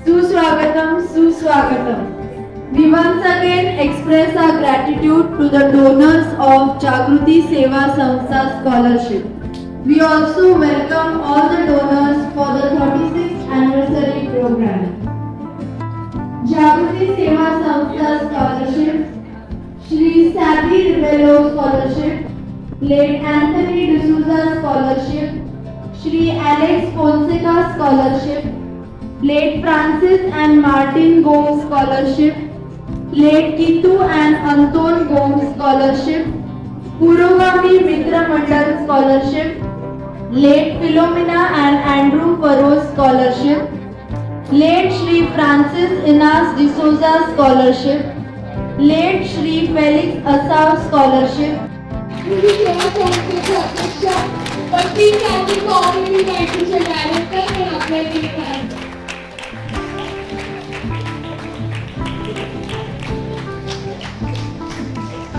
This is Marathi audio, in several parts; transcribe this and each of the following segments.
Suswagatam, Suswagatam. We once again express our gratitude to the donors of Jagruti Seva Samstha Scholarship. We also welcome all the donors for the 36th anniversary program. Jagruti Seva Samstha Scholarship, Shri Sabi Ribello Scholarship, late Anthony D'Souza Scholarship, Shri Alex Fonseca Scholarship, late Francis and Martin Gomes Scholarship, late Kitu and Anton Gomes Scholarship, Purogami Mitra Mandal Scholarship, late Philomena and Andrew Farrow Scholarship, late Shri Francis Inas D'Souza Scholarship, late Shri Felix Assav Scholarship.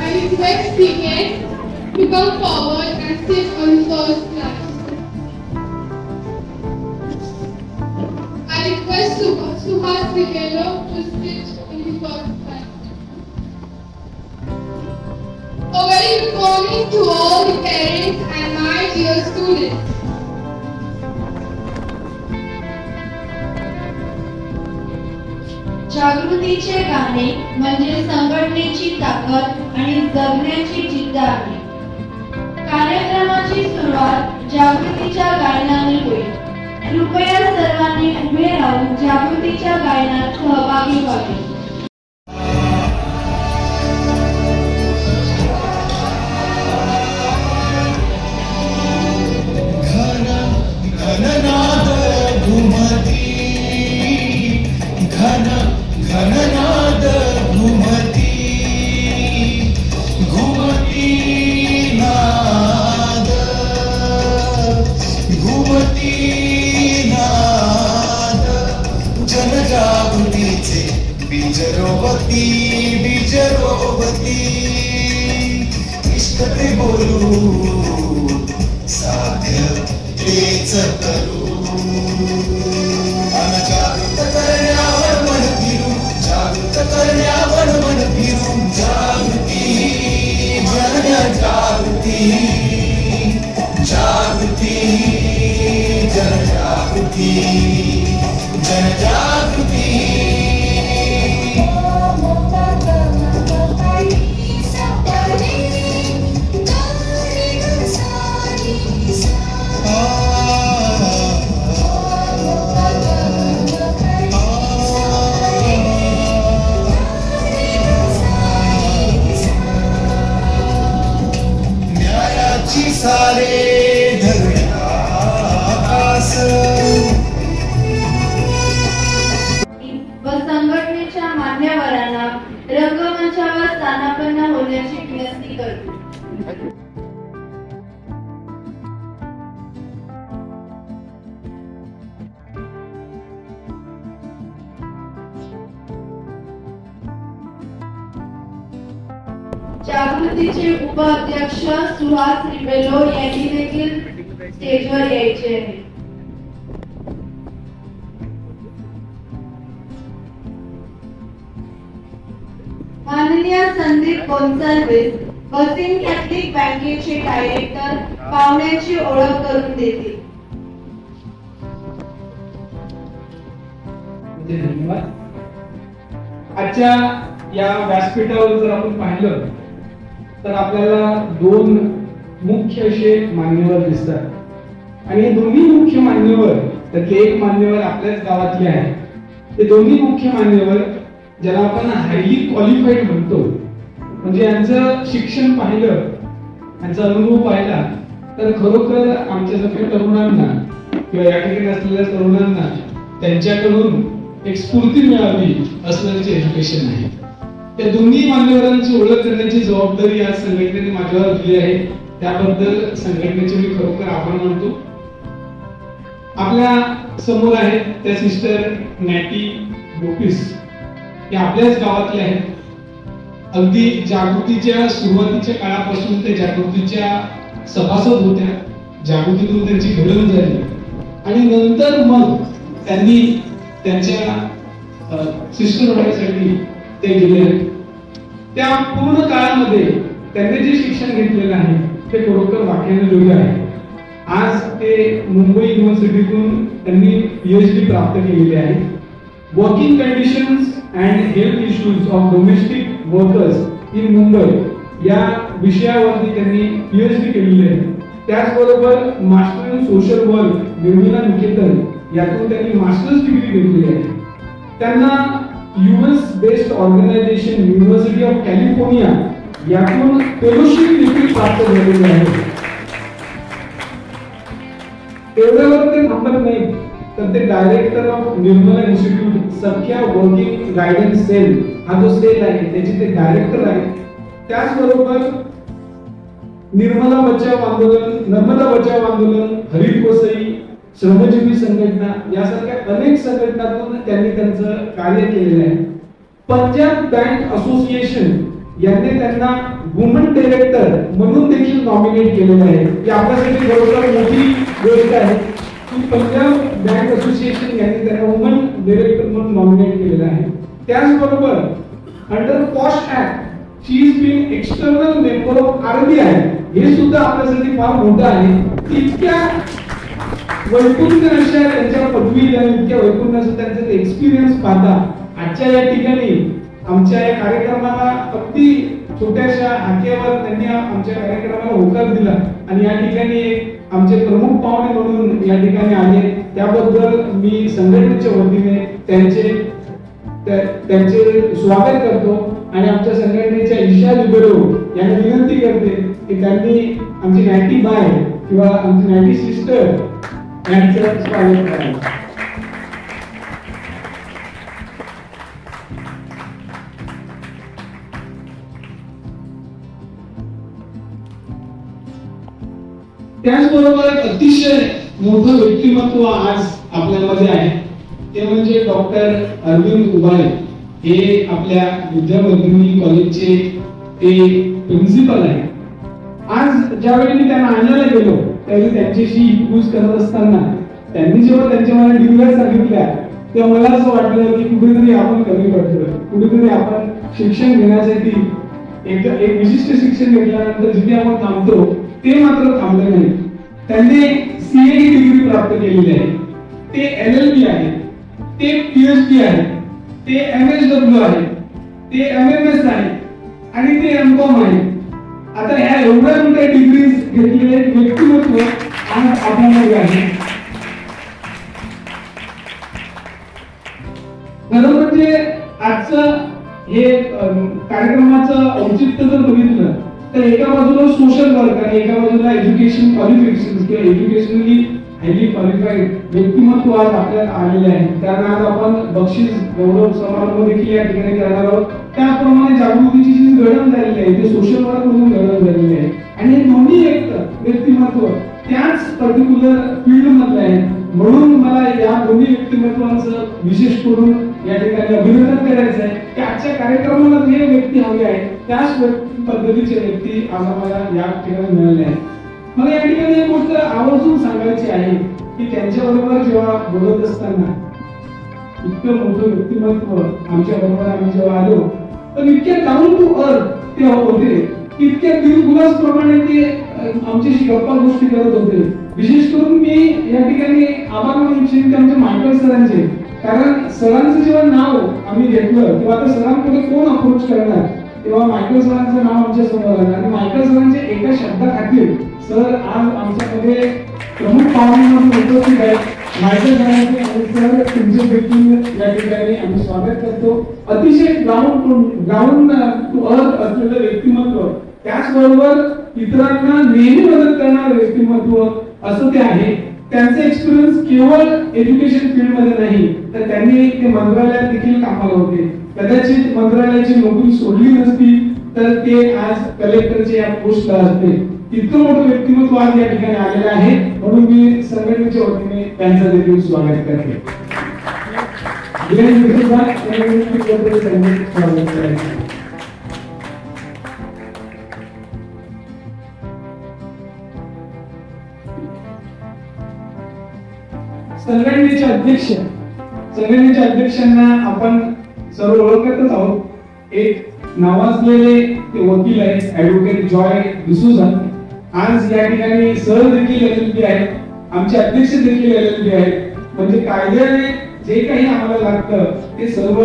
I request Cricket to come forward and sit on the first class. I request Suhas Ribello to sit in the first class. A very good morning to all the parents and my dear students. जागृतीचे गाणे म्हणजे संघटनेची ताकद आणि जगण्याची जिद्द आहे. कार्यक्रमाची सुरुवात जागृतीच्या गायनाने होईल. कृपया सर्वांनी उभे राहून जागृतीच्या गायनात सहभागी व्हावे. बीजरोवती इष्टते बोलू साध्य तेच करू जागृत करण्यावर मन फिरू जागृत करण्यावर मन फिरू जागृती जनजागृती जागृती जनजागृती जनजागृती सारे धरण्यास व संघटनेच्या मान्यवरांना रंगमंचावर स्थानापन्न होण्याची विनंती करतो. जागृतीचे उपाध्यक्ष सुहास रिबेलो यांनी देखील स्टेजवर यायचे आहे. माननीय संदीप गोन्साल्विस वसीम कॅथलिक बँकेचे डायरेक्टर पाहुण्यांची ओळख करून देतील. धन्यवाद. आजच्या या व्यासपीठावर जर आपण पाहिलं तर आपल्याला दोन मुख्य असे मान्यवर दिसतात आणि हे दोन्ही मुख्य मान्यवर त्यातले एक मान्यवर आपल्याच गावातले आहे. ते दोन्ही मुख्य मान्यवर ज्याला आपण हायली क्वालिफाईड म्हणतो म्हणजे यांचं शिक्षण पाहिलं यांचा अनुभव पाहिला तर खरोखर आमच्यासारख्या तरुणांना किंवा या ठिकाणी असलेल्या तरुणांना त्यांच्याकडून एक स्फूर्ती मिळावी असण्याचे एज्युकेशन आहे. त्या दोन्ही मान्यवरांची ओळख करण्याची जबाबदारी आज संघटनेने माझ्यावर दिली आहे. त्याबद्दल संघटनेचे मी खरोखर आभार मानतो. आपल्या समोर आहेत त्या सिस्टर नॅटी गोपीस, या आपल्याच गावातल्या आहेत. अगदी जागृतीच्या सुरुवातीच्या काळापासून ते जागृतीच्या सभासद होत्या. जागृतीतून त्यांची घडण झाली आणि नंतर मग त्यांनी त्यांच्या सिस्टर होण्यासाठी ते गेले. त्या पूर्ण काळामध्ये त्यांनी जे शिक्षण घेतलेलं आहे ते खरोखर वाखाणण्याजोगे आहे. आज ते मुंबई युनिव्हर्सिटीतून त्यांनी PhD प्राप्त केलेली आहे. Working conditions and health issues of domestic workers in Mumbai या विषयावरती त्यांनी PhD केलेली आहे. त्याचबरोबर master in social work Nirmala Niketan यातून त्यांनी मास्टर्स डिग्री घेतलेली आहे. त्यांना US based organisation university of California यातून फेलोशिप देखील प्राप्त झालेली आहे. एवढ्यावर ते थांबत नाही तर ते डायरेक्टर ऑफ निर्मला इन्स्टिट्यूट सख्या वर्किंग गायडन्स सेल हा जो सेल आहे त्याचे ते डायरेक्टर आहेत. त्याचबरोबर निर्मला बचाव आंदोलन, नर्मदा बचाव आंदोलन, हरित वसई, श्रमजीवी संघटना यासारख्या अनेक संघटनांतून त्यांनी त्यांचं कार्य केलेलं आहे. पंजाब बँक असोसिएशन यांनी त्यांना वुमन डायरेक्टर म्हणून देखील नॉमिनेट केलेलं आहे. ही आपल्यासाठी बरोबर मोठी गोष्ट आहे की पंजाब बँक असोसिएशन यांनी त्यांना वुमन डायरेक्टर म्हणून नॉमिनेट केलेलं आहे. त्याचबरोबर under POSH act she is been external member of RBI हे सुद्धा आपल्यासाठी फार मोठं आहे. इतक्या वैकुंठ अशा त्यांच्या पदवी आणि इतक्या वैकुंठ असं त्यांचा एक्सपिरियन्स पाहता आजच्या या ठिकाणी आमच्या या कार्यक्रमाला अगदी छोट्याशा हाकेवर त्यांनी आमच्या कार्यक्रमाला होकार दिला आणि या ठिकाणी आमचे प्रमुख पाहुणे म्हणून या ठिकाणी आले. त्याबद्दल मी संघटनेच्या वतीने त्यांचे स्वागत करतो आणि आमच्या संघटनेच्या ईशा लिबेरो यांना विनंती करते की त्यांनी आमची नाईटी बाय किंवा आमची नाईटी सिस्टर यांचं स्वागत करावं. त्याचबरोबर अतिशय मोठं व्यक्तिमत्व आज आपल्यामध्ये आहे ते म्हणजे डॉक्टर अरविंद उबाळे. हे आपल्या विद्यावर्धिनी कॉलेजचे ते प्रिन्सिपल आहे. आज ज्यावेळी मी त्यांना आणायला गेलो त्यावेळी त्यांच्याशी इंट्रोड्यूस करत असताना त्यांनी जेव्हा त्यांच्या मला डिग्र्या सांगितल्या तेव्हा मला असं वाटलं की कुठेतरी आपण कमी पडतोय, कुठेतरी आपण शिक्षण घेण्यासाठी एक विशिष्ट शिक्षण घेतल्यानंतर जिथे आपण थांबतो ते मात्र थांबले नाही. त्यांनी CA डिग्री प्राप्त केलेली आहे, ते LLB आहे, ते PhD आहे, ते MSW आहे, ते MMS आहे आणि ते MCOM आहे. आता ह्या एवढ्या मोठ्या डिग्रीज घेतलेले व्यक्तिमत्व आज आपल्यामध्ये आहे. खरं म्हणजे आजचं हे कार्यक्रमाचं औचित्य जर बघितलं तर एका बाजूला सोशल वर्क आणि एका बाजूला एज्युकेशन क्वालिफिकेशन किंवा एज्युकेशनली हायली क्वालिफाईड व्यक्तिमत्व आज आपल्याला आलेले आहे. त्यांना आज आपण बक्षीस गौरव समारंभ देखील या ठिकाणी करणार आहोत. त्याप्रमाणे जागृतीची जी घडण झालेली आहे ते सोशल वर्क मधून घडण झालेली आहे आणि हे दोन्ही एक व्यक्तिमत्व त्याच पर्टिक्युलर फील्ड मधले आहे. म्हणून मला या दोन्ही व्यक्तिमत्वांचं विशेष करून या ठिकाणी अभिनंदन करायचं आहे की आजच्या कार्यक्रमाला जे व्यक्ती हवे आहेत त्याच पद्धतीचे व्यक्ती आज आम्हाला या ठिकाणी मिळाले आहेत. मला या ठिकाणी एक गोष्ट आवर्जून सांगायची आहे की त्यांच्या बरोबर जेव्हा बोलत असताना इतकं मोठं व्यक्तिमत्व आमच्या बरोबर आम्ही जेव्हा आलो तर इतक्या डाऊन टू अर्थ ते होते, इतक्या दिलखुलास प्रमाणे ते आमच्याशी गप्पा गोष्टी करत होते. विशेष करून मी या ठिकाणी आभार मानू इच्छितो आमच्या मायकल सरांचे, कारण सरांचं जेव्हा नाव आम्ही घेतलं तेव्हा आता सरांकडे कोण अप्रोच करणार तेव्हा मायकल सरांचं नाव आमच्या समोर आलं आणि मायकल सरांच्या एका शब्दाखातीर सर आज आमच्यामध्ये प्रमुख पाहुणे म्हणून उपस्थित आहेत. मायकल सरांचे सर तुमचे देखील या ठिकाणी आम्ही स्वागत करतो. अतिशय ग्राउंड टू अर्थ असलेलं व्यक्तिमत्व, त्याचबरोबर इतरांना नेहमी मदत करणारं व्यक्तिमत्व असं ते आहे. त्यांचा एक्सपिरियन्स केवळ एज्युकेशन फील्ड मध्ये नाही तर त्यांनी ते मंत्रालयात देखील कामाला होते. कदाचित मंत्रालयाची नोकरी सोडली नसती तर ते आज कलेक्टरच्या या पोस्टला असते. इतकं मोठं व्यक्तिमत्व आज या ठिकाणी आलेलं आहे म्हणून मी संघटनेच्या वतीने त्यांचं देखील स्वागत करते. संघटनेचे अध्यक्ष संघटनेच्या अध्यक्षांना आपण सर्व ओळखतच आहोत. एक नावाजलेले ते वकील आहेत, ऍडव्होकेट जॉय डिसूझा. आज या ठिकाणी सर देखील LLB आहेत, आमचे अध्यक्ष देखील LLB आहेत. म्हणजे कायद्याने जे काही आम्हाला लागतं ते सर्व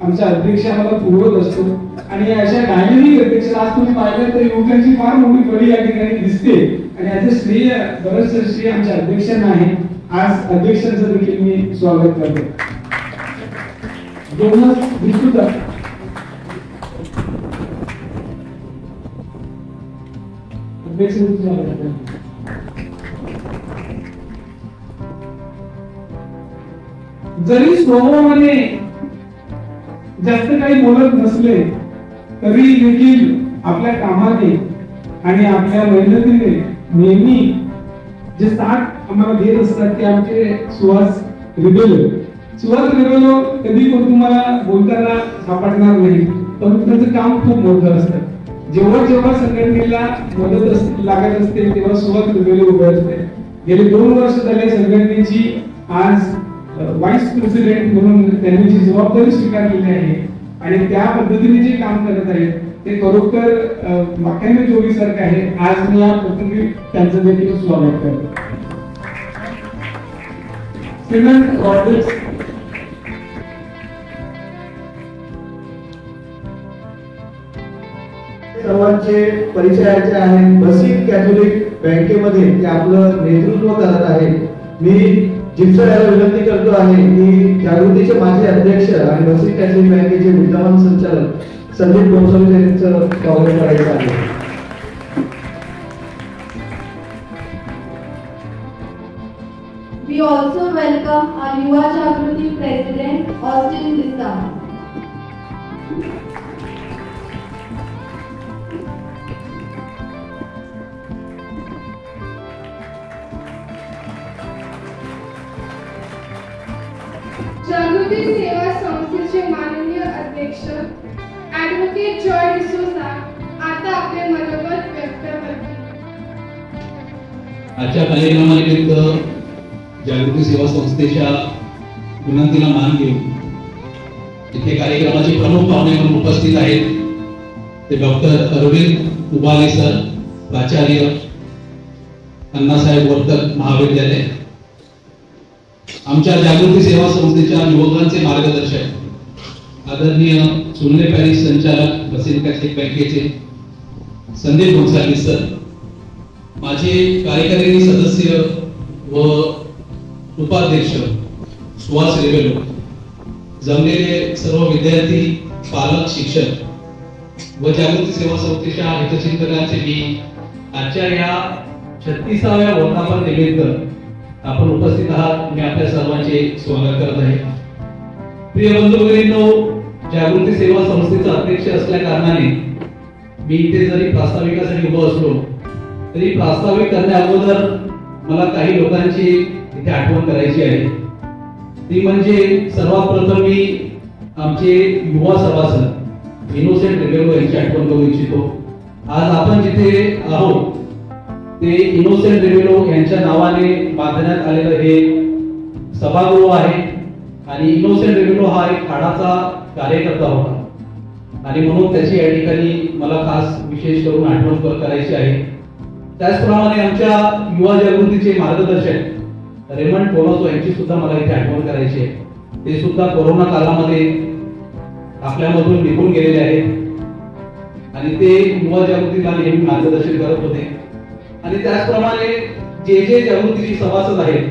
आमच्या अध्यक्ष आम्हाला पुरवत असतो. आणि अशा डायनेमिक अध्यक्ष आज तुम्ही पाहिलं तर युवकांची फार मोठी बळी या ठिकाणी दिसते आणि याचं श्रेय बरंचसं श्रेय आमच्या अध्यक्षांना आहे. आज अध्यक्षांचं देखील मी स्वागत करतो. जोनास डिसूझा. अध्यक्षांचं स्वागत करतो. जरी स्वभावाने जास्त काही बोलत नसले तरी देखील आपल्या कामाने आणि आपल्या मेहनतीने नेहमी जे साथ आम्हाला देत असतात ते आमचे सुहास रिबेलो. सुहास रिबेलो कधी पण तुम्हाला बोलताना सापडणार नाही, पण त्यांचं काम खूप मोठं असतं. जेव्हा जेव्हा संघटनेला मदत लागत असते तेव्हा सुहास रिबेलो उभे असते. गेले 2 वर्ष झाले संघटनेची आज व्हाईस प्रेसिडेंट म्हणून त्यांनी जी जबाबदारी स्वीकारलेली आहे आणि त्या पद्धतीने जे काम करत आहेत ते खरोखर वाक्याने जोडीसारखं आहे. आज मी या प्रसंगी त्यांचं देखील स्वागत करतो. श्रीमंत रॉबर्ट्स. सर्वांचे परिचयाचे आहेत. बसीत कॅथोलिक बँकेमध्ये ते आपलं नेतृत्व करत आहे. मी जिप्सर याला विनंती करतो आहे की जागृतीचे माजी अध्यक्ष आणि बसीत कॅथोलिक बँकेचे विद्यमान संचालक संदीप गोसावी यांचं स्वागत करायचं आहे. We also welcome our Yuva Jagruti President Austin Lissa. जागृती सेवा संस्थेचे माननीय अध्यक्ष ऍडव्होकेट जॉय डिसूझा आता आपले मनोगत व्यक्त करतील. आजच्या कार्यक्रमानिमित्त जागृती सेवा संस्थेच्या विनंतीला मान घेऊन इथे कार्यक्रमाचे प्रमुख पाहुणे म्हणून उपस्थित आहेत ते डॉक्टर अरविंद उबाले सर, प्राचार्य अण्णासाहेब वर्तक महाविद्यालय, आमच्या जागृती सेवा संस्थेच्या युवकांचे मार्गदर्शक आदरणीय सुनले पॅरिस संचालक बसीत कॅथोलिक बँकेचे संदीप गोसावी सर, माझे कार्यकारिणी सदस्य व उपाध्यक्ष सुहास रिबेलो, जमलेले सर्व विद्यार्थी, पालक, शिक्षक व जागृती सेवा संस्थेच्या हितचिंतकांचे मी आजच्या या 36व्या वर्धापन निमित्त आपण उपस्थित आहात मी आपल्या सर्वांचे स्वागत करत आहे. प्रिय बंधू भगिनींनो, जागृती सेवा संस्थेचा अध्यक्ष असल्या कारणाने मी इथे जरी प्रास्ताविकासाठी उभा असलो तरी प्रास्ताविक करण्या अगोदर मला काही लोकांची इथे आठवण करायची आहे. ती म्हणजे सर्वात प्रथम मी आमचे युवा सभासद इनोसेंट रिबेलो यांची आठवण करू इच्छितो. आज आपण जिथे आहोत ते इनोसेंट रिबेलो यांच्या नावाने बांधण्यात आलेलं हे सभागृह आहे आणि इनोसेंट रिबेलो हा एक खाडाचा कार्यकर्ता होता आणि म्हणून त्याची या ठिकाणी मला खास विशेष करून आठवण करायची आहे. त्याचप्रमाणे आमच्या युवा जागृतीचे मार्गदर्शक रेमंड कोलोसो यांची सुद्धा मला इथे आठवण करायची आहे. ते सुद्धा कोरोना काळामध्ये आपल्यामधून निघून गेलेले आहेत आणि ते युवा जागृतीला नेहमी मार्गदर्शन करत होते. आणि त्याचप्रमाणे जे जागृतीचे सभासद आहेत,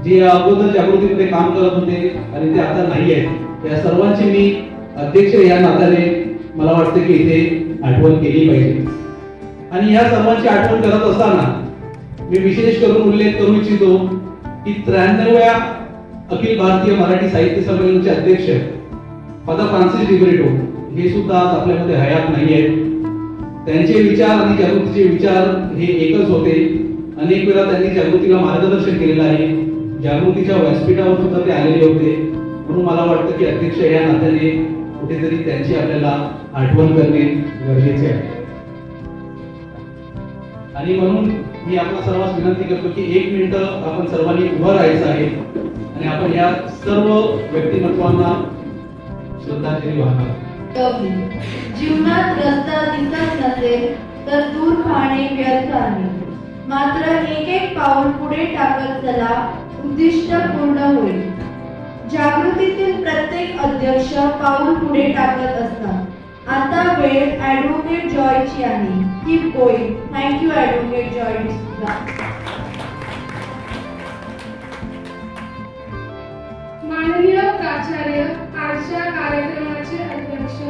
जे अगोदर जागृतीमध्ये काम करत होते आणि ते आता नाही आहेत, त्या सर्वांची मी अध्यक्ष या नात्याने मला वाटतं की इथे आठवण केली पाहिजे. आणि या सर्वांची आठवण करत असताना मी विशेष करून उल्लेख करू इच्छितो की 93व्या अखिल भारतीय मराठी साहित्य संमेलनाचे अध्यक्ष फादर फ्रान्सिस डिब्रेटो हे सुद्धा आज आपल्यामध्ये हयात नाही आहेत. त्यांचे विचार आणि जागृतीचे विचार हे एकच होते. अनेक वेळा त्यांनी जागृतीला मार्गदर्शन केलेलं आहे. जागृतीच्या व्यासपीठावर सुद्धा ते आलेले होते. म्हणून मला वाटतं की अध्यक्ष या नात्याने कुठेतरी त्यांची आपल्याला आठवण करणे गरजेचे आहे. आणि म्हणून मी आपल्या सर्वांस विनंती करतो की 1 मिनिट आपण सर्वांनी उभं राहायचं आहे आणि आणि आपण या सर्व व्यक्तिमत्वांना श्रद्धांजली वाहणार. जीवनात रस्ता दिसत नसेल तर दूर पाहणे व्यर्थ आहे, मात्र एक एक पाऊल पुढे टाकत चला, उद्दिष्ट पूर्ण होईल. जागृतीतील प्रत्येक अध्यक्ष पाऊल पुढे टाकत असतात. आता वेळ ॲडव्होकेट जॉयची आहे. Keep going. Thank you advocate Joy D'Souza. माननीय प्राचार्य, आजच्या कार्यक्रमाचे अध्यक्ष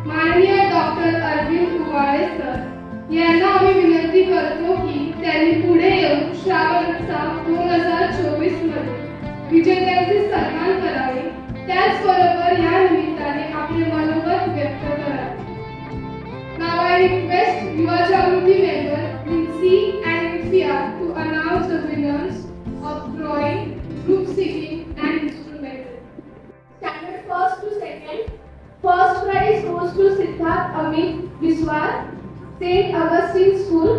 माननीय डॉक्टर अरविंद उवाळे सर यांना आम्ही विनंती करतो की त्यांनी पुढे येऊन श्रावणचा 2024 मध्ये विजेत्यांचे सन्मान करावे, त्याचबरोबर या निमित्ताने आपले मनोगत व्यक्त करावे. Now I request Yuva Jagriti member Lindsay and Infia to announce the winners of drawing, group singing and instrumental. Standard first to second. First prize goes to Siddharth Amit Biswal, St. Augustine School.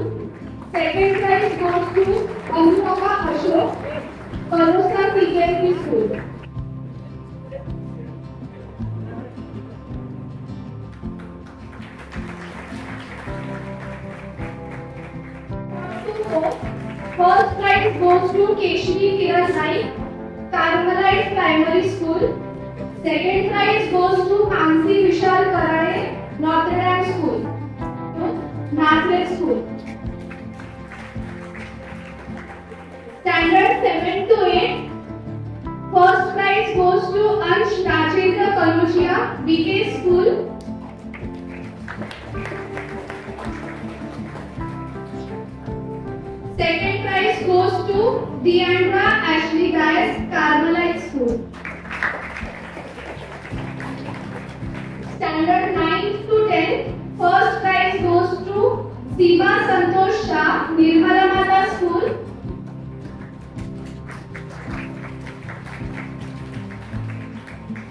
Second prize goes to Anupama Ashok, Parosa PKP School. First prize goes to Keshri Kiran Naik, Carmelite Primary School. Second prize goes to Mansi Vishal Karade, Notre Dame School, Nazareth School. Standard 7 to 8. First prize goes to Ansh Rajendra Kaluchia, BK School. Second prize goes to Deandra Ashley Dias, Carmelite School. Standard 9 to 10. First prize goes to Seema Santosh Shah, Nirmala Mata School.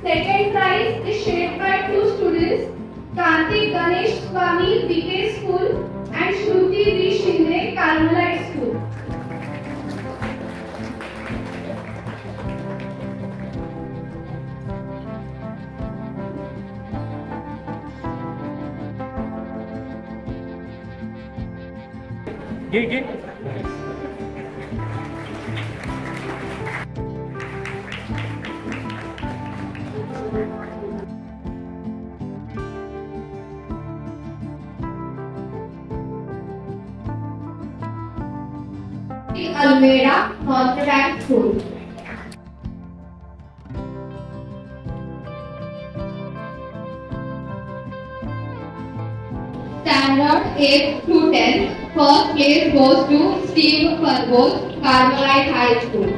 Second prize is shared by two students, Kartik Ganesh Swami, BK School, and Shruti V. Shinde, Carmelite School. Almeda, Notre Dame School. Standard 8 to 10. First place goes to Steve Farbos, Carmelite High School.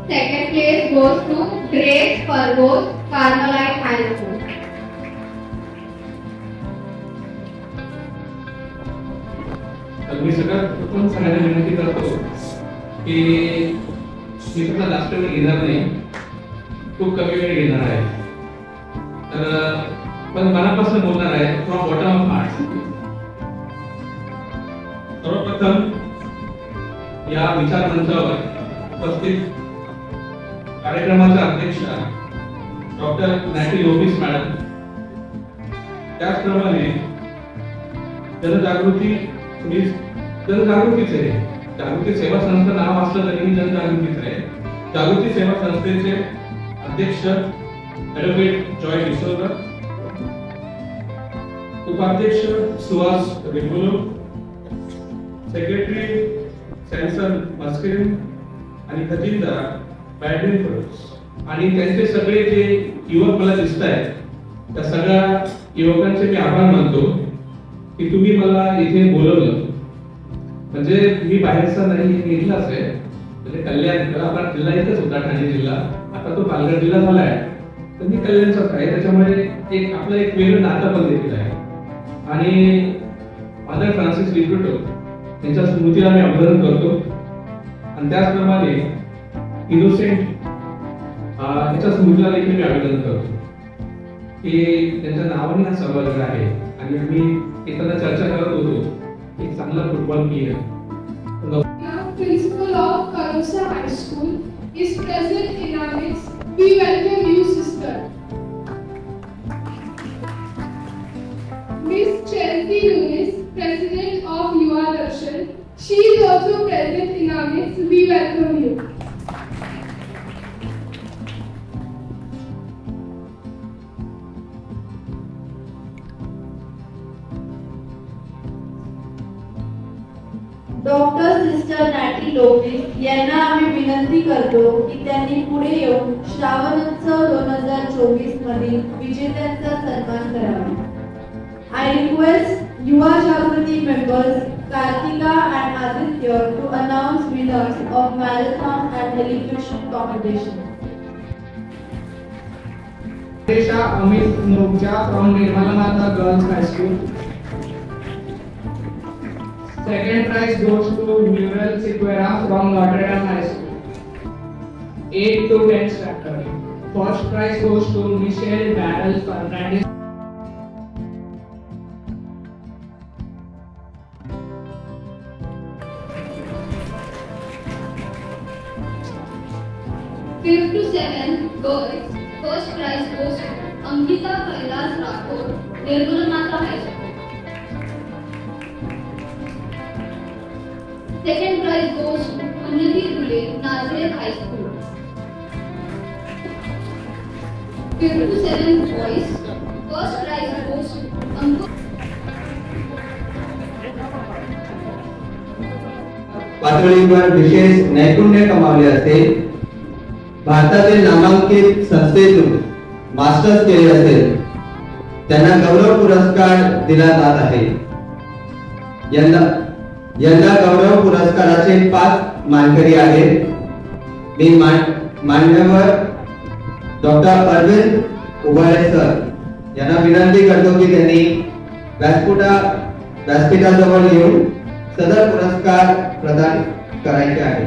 Second place goes to Grace Farbos, Carmelite High School. मी सगळ्यात प्रथम सांगायला विनंती करतो की मी फक्त जास्त वेळ घेणार नाही, खूप कमी वेळ घेणार आहे. तर पण मनापासून बोलणार आहे, फ्रॉम बॉटम ऑफ हार्ट. सर्वप्रथम या विचार मंचावर उपस्थित कार्यक्रमाच्या अध्यक्षा डॉक्टर नॅटी लोपिस मॅडम, त्याचप्रमाणे जनजागृती जनजागृतीच आहे. जागृती सेवा संस्था नाव असलं तरी जनजागृतीच आहे. जागृती सेवा संस्थेचे अध्यक्ष ॲडव्होकेट जॉय डिसोजा, उपाध्यक्ष सुहास रेगुलो, सेक्रेटरी सॅमसन मस्किन आणि खजिनदार बॅडमिन फरोज आणि त्यांचे सगळे जे युवक मला दिसत आहेत, त्या सगळ्या युवकांचे मी आभार मानतो की तुम्ही मला इथे बोलवलं. म्हणजे मी बाहेरचा नाही, मी इथलाच आहे. म्हणजे कल्याण आपला जिल्हा इथंच होता, ठाणे जिल्हा, आता तो पालघर जिल्हा झालाय, तर मी कल्याणचाच आहे. त्याच्यामुळे एक आपलं एक वेगळं नातं पण देखील आहे. आणि फादर फ्रान्सिस डिक्रुटो यांच्या स्मृतीला मी अभिवादन करतो. आणि त्याचप्रमाणे इनोसेंट याच्या स्मृतीला देखील मी अभिवादन करतो. की त्यांच्या नावाने हा सभागृह आहे आणि आम्ही एखादा चर्चा करत होतो एक चांगला football player Principal of Karusa High School is present in our midst. We welcome you, sister. Miss Charity Lunis, President of Yuva Darshan. She is also present in our midst. We welcome you. Doctor sister Natty Lopes यांना आम्ही विनंती करतो की त्यांनी पुढे येऊन श्रावणोत्सव 2024 मधील विजेत्यांचा सन्मान करावा. I request युवा जागृती members Kartika and Aditya to announce winners of marathon and elocution competition. Resha Amit Murja from Nirmala Mata Girls High School. Second prize goes to Muriel Sequeira from Notre Dame High School. 8 to 10 standard. First prize goes to Michelle Barrel Fernandez. Fifth to 7 girls. First prize goes to Ankita Kailas Rathod, Nirmala Mata High School. Second prize goes to Unnati Dhule, Nazareth High School. Fifth to 7 boys. First prize goes to Ankur. पातळीवर विशेष नैपुण्य कमावले असेल, भारतातील नामांकित संस्थेतून मास्टर्स केले असेल, त्यांना गौरव पुरस्कार दिला जात आहे. यंदा गौरव पुरस्काराचे 5 मानकरी आहेत. मी मान्यवर डॉक्टर अरविंद उबाळे सर यांना विनंती करतो की त्यांनी व्यासपीठाजवळ येऊन सदर पुरस्कार प्रदान करायचे आहे.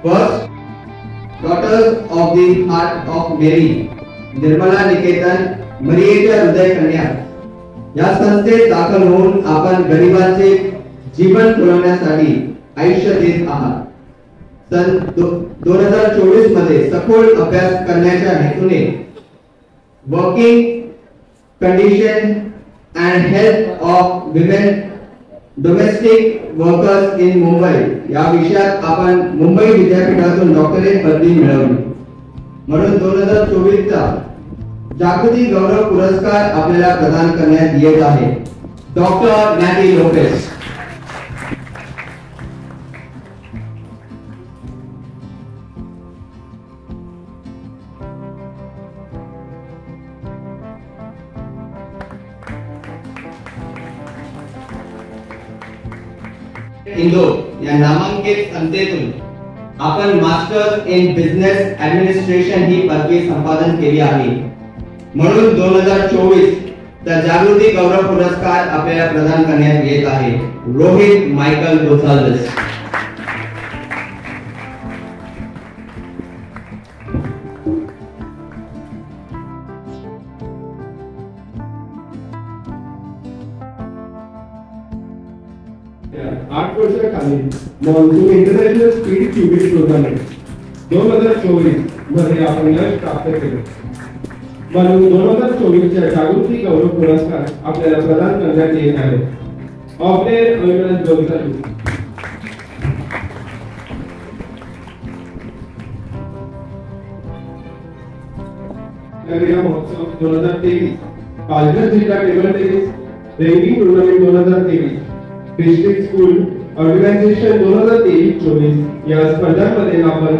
First, daughters of the heart of Mary, Nirmala Niketan मरियेच्या हृदय कन्या या संस्थेत दाखल होऊन आपण गरिबांचे जीवन फुलवण्यासाठी आयुष्य देत आहात. सन 2024 मध्ये सखोल अभ्यास करण्याच्या हेतूने working condition and health of women domestic workers in Mumbai या विषयात आपण मुंबई विद्यापीठातून डॉक्टरेट पदवी मिळवली. म्हणून 2024 चा जागृती गौरव पुरस्कार आपल्याला प्रदान करण्यात येत आहे. Doctor नॅटी Lopez. इंदोर या नामांकित संस्थेतून आपण मास्टर्स इन बिझनेस ऍडमिनिस्ट्रेशन ही पदवी संपादन केली आहे. म्हणून 2024 चा जागृती गौरव पुरस्कार आपल्याला प्रदान करण्यात येत आहे. रोहित मायकल गोसाल्विस. आठ वर्षाखाली monsoon international speed cubic tournament 2024 मध्ये आपण यश प्राप्त केले. म्हणून 2024 च्या जागृती गौरव पुरस्कार आपल्याला प्रदान करण्यात येत आहे. ऑफडेर अविनाश गोसाल्विस. क्रीडा महोत्सव 2023, पालघर जिल्हा table tennis ranking tournament 2023, district school organisation 2023-24 या स्पर्धांमध्ये आपण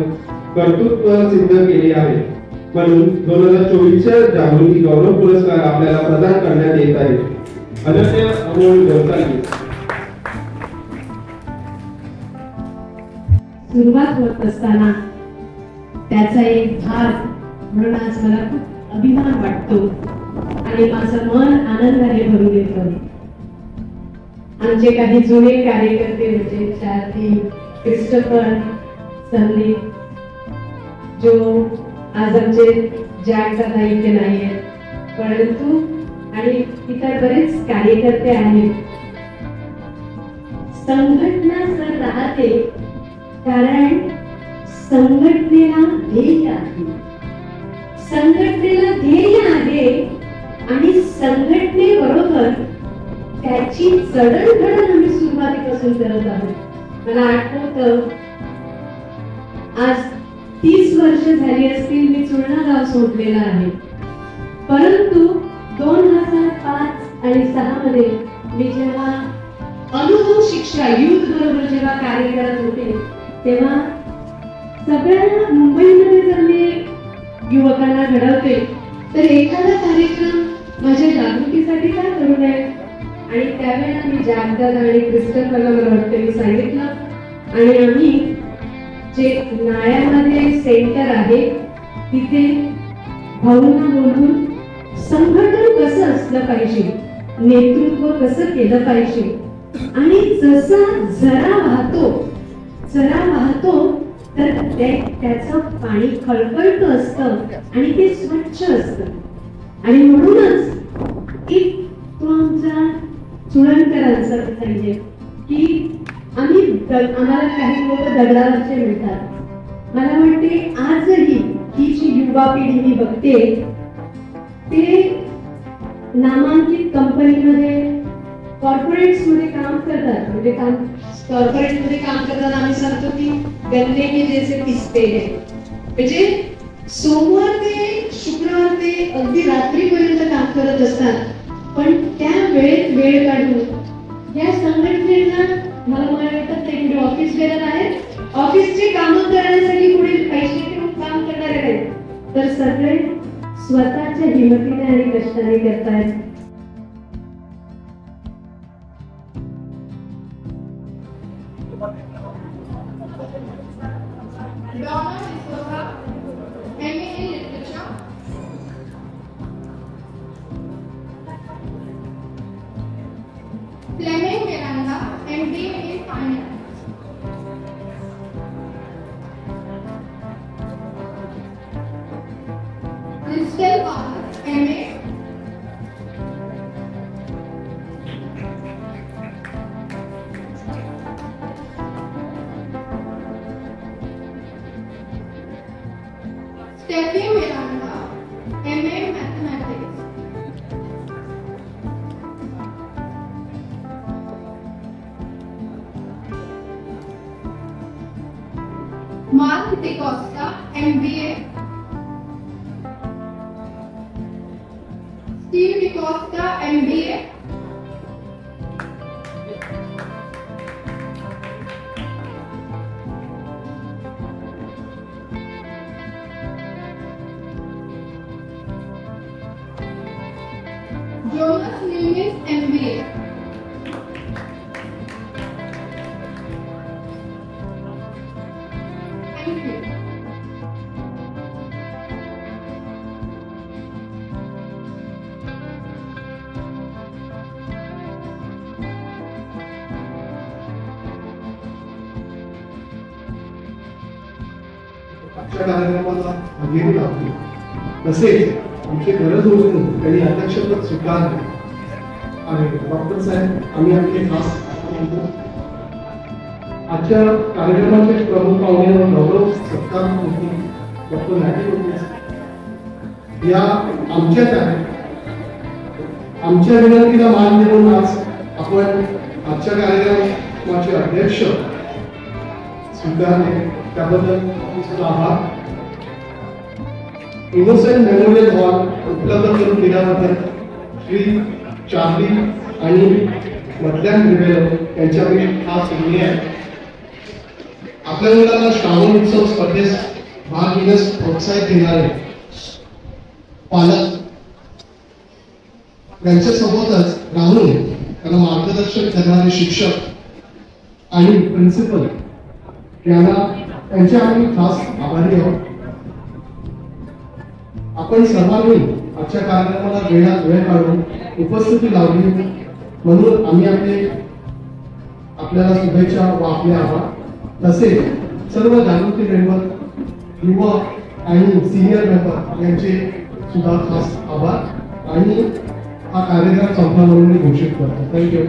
कर्तृत्व सिद्ध केले आहे. म्हणून 2024 च्या जागृती गौरव पुरस्कार आपल्याला प्रदान करण्यात येत आहे. अनन्या अमोल गोसाल्विस. सुरुवात होत असताना त्याचा एक भाग म्हणून आज मला खूप अभिमान वाटतो आणि माझं मन आनंदाने भरून येतं. आमचे काही जुने कार्यकर्ते म्हणजे चार्ली, क्रिस्टोफर, संदीप, जो आज आमचे जॅकदादा इथे नाही आहेत, परंतु आणि इतर बरेच कार्यकर्ते आहेत. संघटना सर राहते कारण संघटनेला ध्येय आहे, संघटनेला ध्येय आहे आणि संघटनेबरोबर त्याची जडणघडण आम्ही सुरुवातीपासून करत आहोत. मला आठवतं आज 30 वर्ष झाली असतील मी चुळणा गाव सोडलेला आहे, परंतु 2005 आणि 6 मध्ये मी जेव्हा अनुभव शिक्षा युथ बरोबर जेव्हा कार्य करत होते तेव्हा सगळ्या मुंबईमध्ये जर मी युवकांना घडवते तर एखादा कार्यक्रम माझ्या जागृतीसाठी का करू नये. आणि त्यावेळेला मी जॅकदादा आणि क्रिस्टल मला वाटतं मी सांगितलं आणि आम्ही जे नाळ्यामध्ये सेंटर आहे तिथे भाऊंना बोलून संघटन कसं असलं पाहिजे, नेतृत्व कसं केलं पाहिजे आणि जसा झरा वाहतो तर त्याचं पाणी खळखळत असतं आणि ते स्वच्छ असतं. आणि म्हणूनच एक तो आमचा चुळणकरांचा पाहिजे की आम्हाला काही लोक दगडावरचे मिळतात. मला वाटते आजही ही जी युवा पिढी मी बघते ते नामांकित कंपनीमध्ये कॉर्पोरेट्स मध्ये काम करतात. म्हणजे कॉर्पोरेट मध्ये काम करताना आम्ही सांगतो की गन्ने के जैसे पिसते हैं, म्हणजे सोमवार ते शुक्रवार ते अगदी रात्रीपर्यंत काम करत असतात. पण त्या वेळेत वेळ काढून या संघटनेला मला वाटत ते कुठे ऑफिस बेरर आहेत, ऑफिसचे कामं करण्यासाठी पुढे पैसे घेऊन काम करणारे आहेत, तर सगळे स्वतःच्या हिमतीने आणि कष्टाने करतायत. Fleming Miranda, MBA in Finance. Crystal Wallace, MA. Steffi Miranda, MA Mathematics. Mark DeCosta, MBA. Steve DeCosta, MBA. Jonas Nunes, MBA. Thank you. आजच्या कार्यक्रमाला हजेरी लावली. तसेच आमची गरज ओळखून त्यांनी अध्यक्षपद स्वीकारले. आणि डॉक्टर साहेब आम्ही आपले खास आजच्या कार्यक्रमाचे प्रमुख पाहुणे गौरव सत्कार होती डॉक्टर नाटी होते. या आमच्याच आहेत. आमच्या विनंतीला मान देऊन आज आपण आजच्या कार्यक्रमाचे अध्यक्ष स्वीकारले त्याबद्दल तुमचा आभार. इनोसेंट मेमोरियल हॉल उपलब्ध करून दिल्याबद्दल श्री चार्ली आणि मधल्यान रिवेलो यांच्याकडे खास ऋणी आहे. आपल्या मुलांना श्रावण उत्सव स्पर्धेस भाग घेण्यास प्रोत्साहित देणारे पालक यांच्यासोबतच राहून त्यांना मार्गदर्शन करणारे शिक्षक आणि प्रिन्सिपल यांना त्यांच्या आम्ही खास आभारी आहोत. आपण सर्वांनी आजच्या कार्यक्रमाला वेळ काढून उपस्थिती लावली म्हणून आम्ही आपल्याला शुभेच्छा व आपले आभार. तसेच सर्व जागृती मेंबर युवा आणि सिनियर मेंबर यांचे सुद्धा खास आभार आणि हा कार्यक्रम संपला म्हणून मी घोषित करतो. थँक्यू.